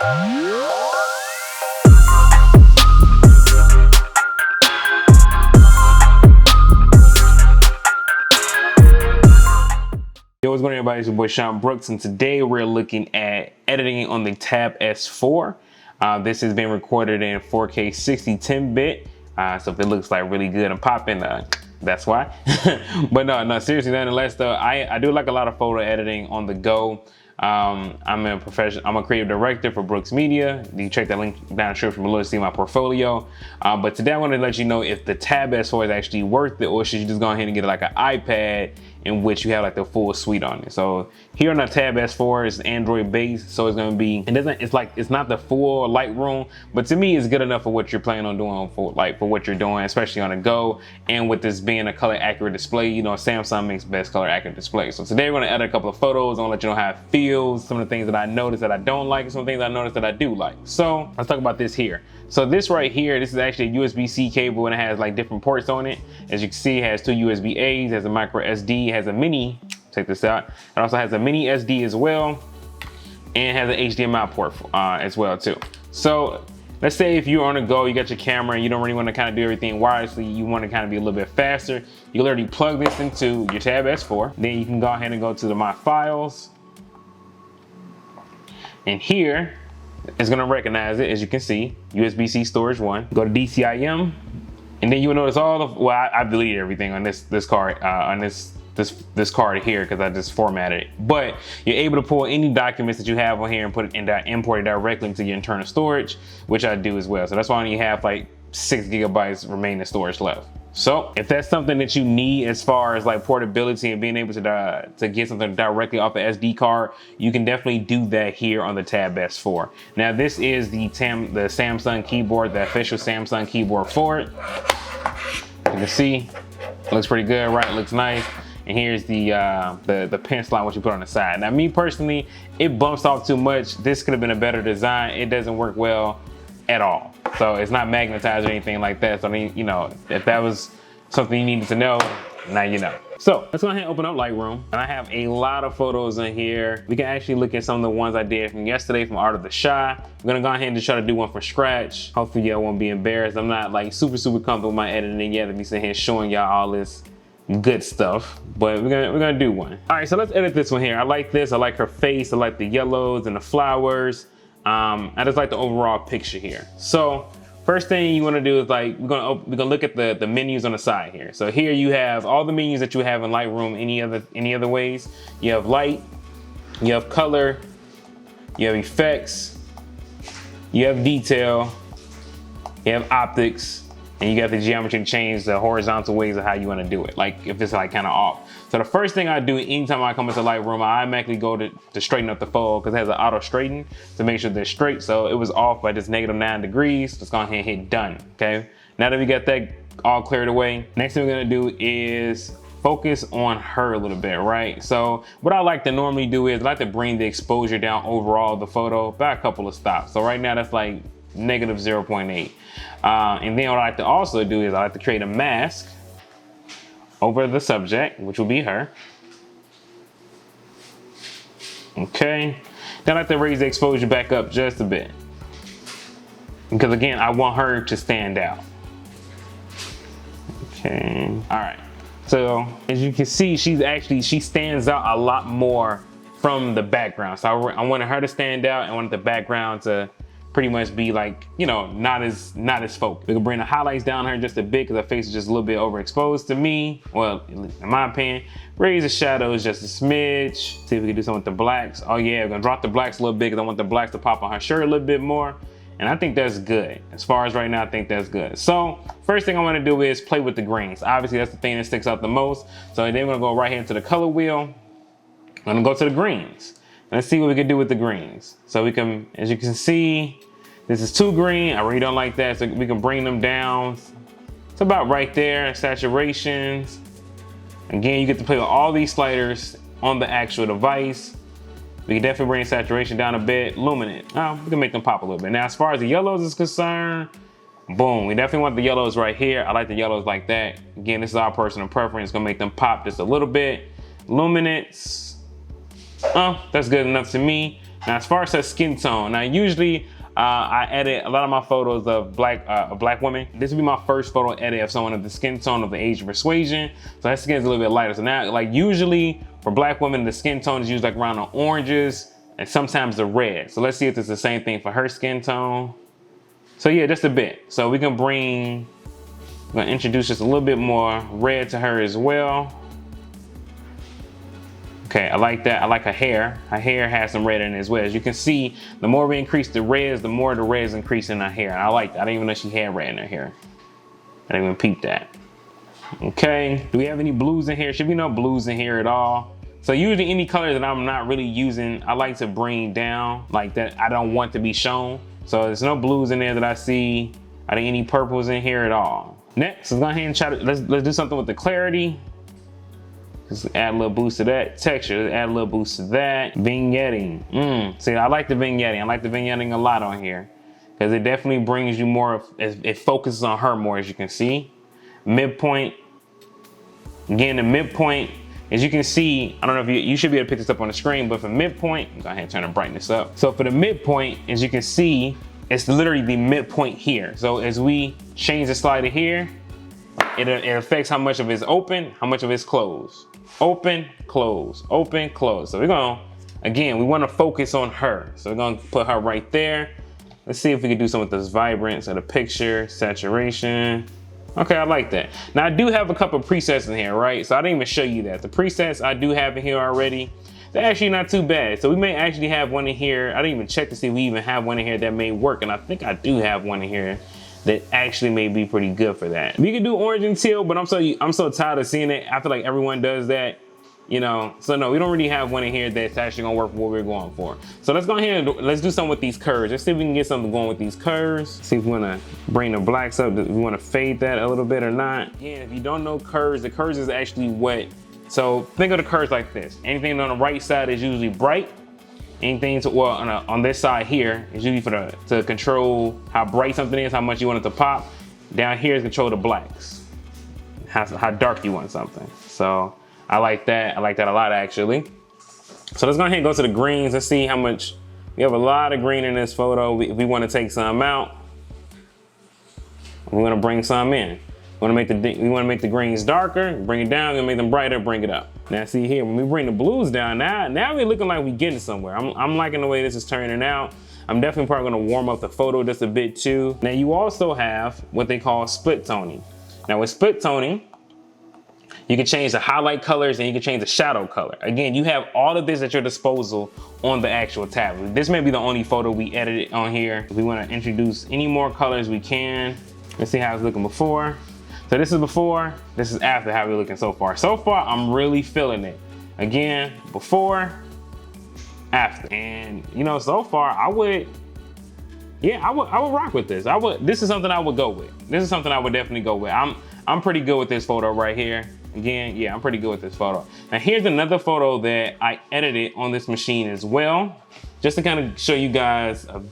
Yo, what's going on, everybody? It's your boy Shawn Brooks, and today we're looking at editing on the Tab S4. This has been recorded in 4K 60-10-bit, so if it looks like really good and popping, that's why. But no, seriously, nonetheless though, I do like a lot of photo editing on the go. I'm a creative director for Brooks Media. You can check that link down in the description below to see my portfolio. But today I want to let you know if the Tab S4 is actually worth it, or should you just go ahead and get like an iPad in which you have like the full suite on it. So here on the Tab S4 is Android based, so it's going to be, it's not the full Lightroom, but to me it's good enough for what you're planning on doing, for what you're doing, especially on the go. And with this being a color accurate display, you know, Samsung makes best color accurate display. So today we're going to edit a couple of photos. I'm going to let you know how it feels, some of the things that I noticed that I don't like, and some things I noticed that I do like. So let's talk about this here. So this right here, this is actually a USB-C cable, and it has like different ports on it. As you can see, it has two USB-A's, has a micro SD, has a mini, check this out. It also has a mini SD as well, and has an HDMI port as well too. So let's say if you're on the go, you got your camera, and you don't really want to kind of do everything wirelessly, you want to kind of be a little bit faster, you literally plug this into your Tab S4. Then you can go ahead and go to the My Files. And here, it's gonna recognize it, as you can see, USB-C storage 1. Go to DCIM, and then you will notice all of, well, I deleted everything on this card, on this card here, because I just formatted it. But you're able to pull any documents that you have on here and put it in, import it directly into your internal storage, which I do as well. So that's why I only have like 6 gigabytes remaining storage left. So if that's something that you need as far as like portability and being able to get something directly off the SD card, you can definitely do that here on the Tab S4. Now this is the Samsung keyboard, the official Samsung keyboard for it. You can see, it looks pretty good, right? It looks nice. And here's the pen slot, what you put on the side. Now me personally, it bumps off too much. This could have been a better design. It doesn't work well at all. So it's not magnetized or anything like that. So I mean, you know, if that was something you needed to know, now you know. So let's go ahead and open up Lightroom. And I have a lot of photos in here. We can actually look at some of the ones I did from yesterday from Art of the Shy. We're gonna go ahead and just try to do one from scratch. Hopefully y'all won't be embarrassed. I'm not like super comfortable with my editing yet to be sitting here showing y'all all this good stuff, but we're gonna do one. All right, so let's edit this one here. I like this. I like her face. I like the yellows and the flowers. I just like the overall picture here. So first thing you want to do is like we're gonna look at the menus on the side here. So here you have all the menus that you have in Lightroom. Any other ways? You have light, you have color, you have effects, you have detail, you have optics, and you got the geometry to change the horizontal ways of how you want to do it, like if it's like kind of off. So the first thing I do anytime I come into Lightroom, I automatically go to straighten up the photo, because it has an auto straighten to make sure they're straight. So it was off by just -9 degrees. Just go ahead and hit done, okay? Now that we got that all cleared away, next thing we're gonna do is focus on her a little bit, right? So what I like to normally do is I like to bring the exposure down overall of the photo by a couple of stops. So right now that's like -0.8. And then what I like to also do is I like to create a mask over the subject, which will be her. Okay. Then I like to raise the exposure back up just a bit, because again, I want her to stand out. Okay. All right. So as you can see, she stands out a lot more from the background. So I wanted her to stand out. I wanted the background to pretty much be like, you know, not as focused. We can bring the highlights down her just a bit, because her face is just a little bit overexposed to me. Well, in my opinion. Raise the shadows just a smidge. See if we can do something with the blacks. Oh yeah, we're gonna drop the blacks a little bit, because I want the blacks to pop on her shirt a little bit more. And I think that's good. As far as right now, I think that's good. So first thing I want to do is play with the greens. Obviously that's the thing that sticks out the most. So then we're gonna go right here into the color wheel. I'm gonna go to the greens. Let's see what we can do with the greens. So we can, as you can see, this is too green. I really don't like that. So we can bring them down. It's about right there. Saturations. Again, you get to play with all these sliders on the actual device. We can definitely bring saturation down a bit. Luminant. Oh, we can make them pop a little bit. Now, as far as the yellows is concerned, boom. We definitely want the yellows right here. I like the yellows like that. Again, this is our personal preference. It's gonna make them pop just a little bit. Luminance. Oh, that's good enough to me. Now, as far as her skin tone, now usually I edit a lot of my photos of black women. This would be my first photo edit of someone of the skin tone of the age of persuasion. So that skin's a little bit lighter. So now, like usually for black women, the skin tone is usually like around the oranges and sometimes the red. So let's see if it's the same thing for her skin tone. So yeah, just a bit. So we're gonna introduce just a little bit more red to her as well. Okay, I like that. I like her hair. Her hair has some red in it as well. As you can see, the more we increase the reds, the more the reds increase in her hair. And I like that. I didn't even know she had red in her hair. I didn't even peep that. Okay, do we have any blues in here? Should be no blues in here at all. So usually any color that I'm not really using, I like to bring down, like that I don't want to be shown. So there's no blues in there that I see. I didn't any purples in here at all. Next, let's go ahead and try to, let's do something with the clarity. Just add a little boost to that. Texture, let's add a little boost to that. Vignetting, see, I like the vignetting. I like the vignetting a lot on here because it definitely brings you more, it focuses on her more, as you can see. Midpoint, again, the midpoint, as you can see, I don't know if you should be able to pick this up on the screen, but for midpoint, go ahead and turn the brightness up. So for the midpoint, as you can see, it's literally the midpoint here. So as we change the slider here, it affects how much of it's open, how much of it's closed. Open, close, open, close. So we're gonna, again, we wanna focus on her. So we're gonna put her right there. Let's see if we can do something with this vibrance of the picture, saturation. Okay, I like that. Now I do have a couple of presets in here, right? So I didn't even show you that. The presets I do have in here already. They're actually not too bad. So we may actually have one in here. I didn't even check to see if we even have one in here that may work. And I think I do have one in here that actually may be pretty good for that. We can do orange and teal, but I'm so tired of seeing it. I feel like everyone does that, you know. So no, we don't really have one in here that's actually gonna work for what we're going for. So let's go ahead and let's do something with these curves. Let's see if we can get something going with these curves. See if we wanna bring the blacks up. Do we wanna fade that a little bit or not? Again, if you don't know curves, the curves is actually what, so think of the curves like this. Anything on the right side is usually bright. Anything to, well, on this side here is usually to control how bright something is, how much you want it to pop. Down here is control the blacks, how dark you want something. So I like that. I like that a lot, actually. So let's go ahead and go to the greens. Let's see how much. We have a lot of green in this photo. We want to take some out. We want to bring some in. We want to make the greens darker, bring it down, we're gonna make them brighter, bring it up. Now see here, when we bring the blues down, now we're looking like we're getting somewhere. I'm liking the way this is turning out. I'm definitely probably gonna warm up the photo just a bit too. Now you also have what they call split toning. Now with split toning, you can change the highlight colors and you can change the shadow color. Again, you have all of this at your disposal on the actual tablet. This may be the only photo we edited on here. If we wanna introduce any more colors, we can. Let's see how it's looking before. So this is before, this is after how we're looking so far. So far, I'm really feeling it. Again, before, after. And you know, so far I would rock with this. This is something I would go with. This is something I would definitely go with. I'm pretty good with this photo right here. Again, yeah, I'm pretty good with this photo. Now here's another photo that I edited on this machine as well, just to kind of show you guys a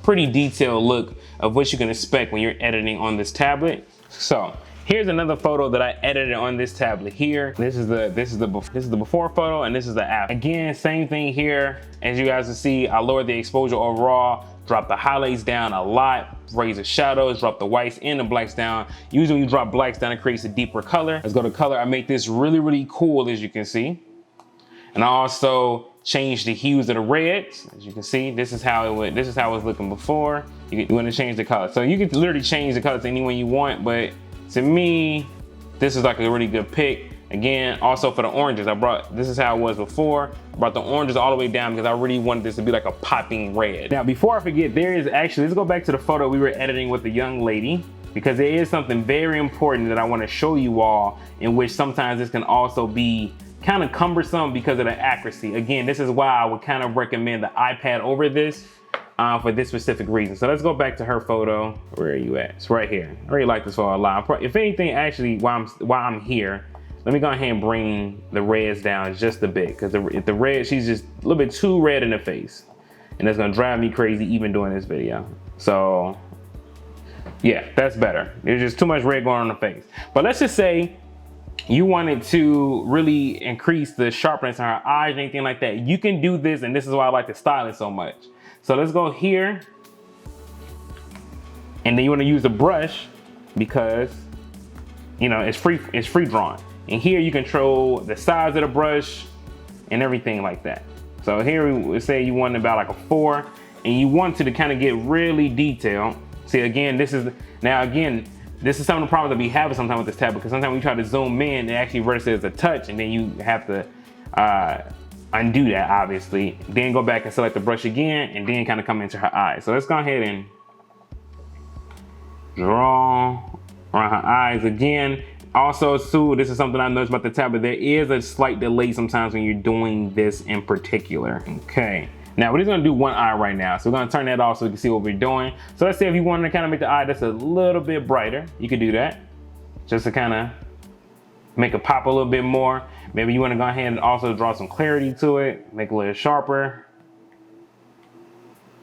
pretty detailed look of what you can expect when you're editing on this tablet. So here's another photo that I edited on this tablet here. This is the before photo and this is the after. Again, same thing here. As you guys can see, I lowered the exposure overall, dropped the highlights down a lot, raised the shadows, dropped the whites and the blacks down. Usually when you drop blacks down, it creates a deeper color. Let's go to color. I make this really, really cool, as you can see. And I also changed the hues of the reds. As you can see, this is how it was looking before. You want to change the color. So you can literally change the color to any one you want, but to me, this is like a really good pick. Again, also for the oranges, this is how it was before. I brought the oranges all the way down because I really wanted this to be like a popping red. Now, before I forget, let's go back to the photo we were editing with the young lady, because there is something very important that I want to show you all, in which sometimes this can also be kind of cumbersome because of the accuracy. Again, this is why I would kind of recommend the iPad over this. For this specific reason. So let's go back to her photo. Where are you at? It's right here. I really like this photo a lot. If anything, actually, while I'm here, let me go ahead and bring the reds down just a bit, because the red, she's just a little bit too red in the face, and that's gonna drive me crazy even doing this video. So yeah, that's better. There's just too much red going on the face. But let's just say you wanted to really increase the sharpness in her eyes and anything like that, you can do this, and this is why I like to style it so much. So let's go here, and then you want to use the brush because, you know, it's free drawn. And here you control the size of the brush and everything like that. So here we say you want about like a 4, and you want to kind of get really detailed. See, again, this is some of the problems that we have sometimes with this tab, because sometimes we try to zoom in, it actually registers as a touch, and then you have to undo that, obviously. Then go back and select the brush again, and then kind of come into her eyes. So let's go ahead and draw around her eyes again. Also, too, this is something I noticed about the tab, but there is a slight delay sometimes when you're doing this in particular. Okay. Now we're just gonna do one eye right now. So we're gonna turn that off so we can see what we're doing. So let's say if you wanted to kind of make the eye just a little bit brighter, you could do that. Just to kind of make it pop a little bit more. Maybe you wanna go ahead and also draw some clarity to it, make it a little sharper.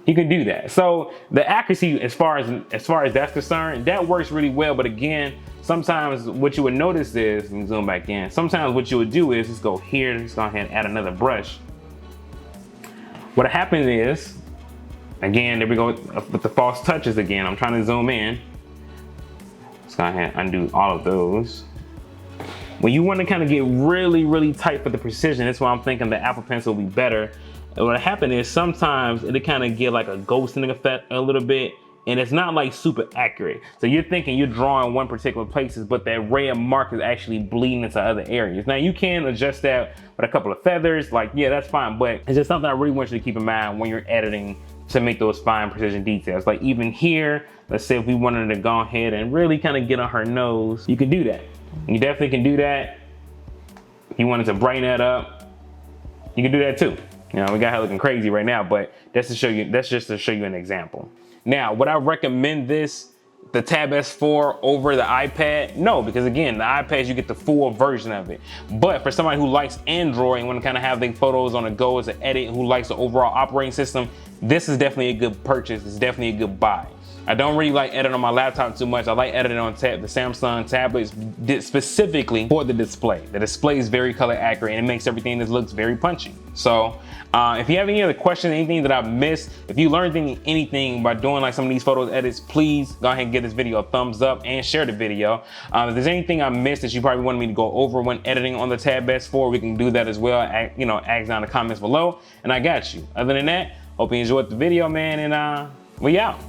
You can do that. So the accuracy, as far as that's concerned, that works really well. But again, sometimes what you would notice is, let me zoom back in. Sometimes what you would do is just go here, just go ahead and add another brush. What happens is, again, there we go with the false touches again. I'm trying to zoom in. Let's go ahead and undo all of those. When you want to kind of get really, really tight for the precision, that's why I'm thinking the Apple Pencil will be better. And what happened is sometimes it'll kind of get like a ghosting effect a little bit, and it's not like super accurate. So you're thinking you're drawing one particular places, but that red mark is actually bleeding into other areas. Now you can adjust that with a couple of feathers, like, yeah, that's fine, but it's just something I really want you to keep in mind when you're editing to make those fine precision details. Like even here, let's say if we wanted to go ahead and really kind of get on her nose, you can do that. You definitely can do that. If you wanted to brighten that up, you can do that too. You know, we got her looking crazy right now, but that's just to show you an example. Now, would I recommend the Tab S4 over the iPad? No, because again, the iPad, you get the full version of it. But for somebody who likes Android and want to kind of have their photos on the go as an edit, who likes the overall operating system, this is definitely a good purchase. It's definitely a good buy. I don't really like editing on my laptop too much. I like editing on the Samsung tablets specifically for the display. The display is very color accurate and it makes everything that looks very punchy. So if you have any other questions, anything that I've missed, if you learned anything by doing like some of these photos edits, please go ahead and give this video a thumbs up and share the video. If there's anything I missed that you probably wanted me to go over when editing on the Tab S4, we can do that as well. You know, ask down in the comments below and I got you. Other than that, hope you enjoyed the video, man, and we out.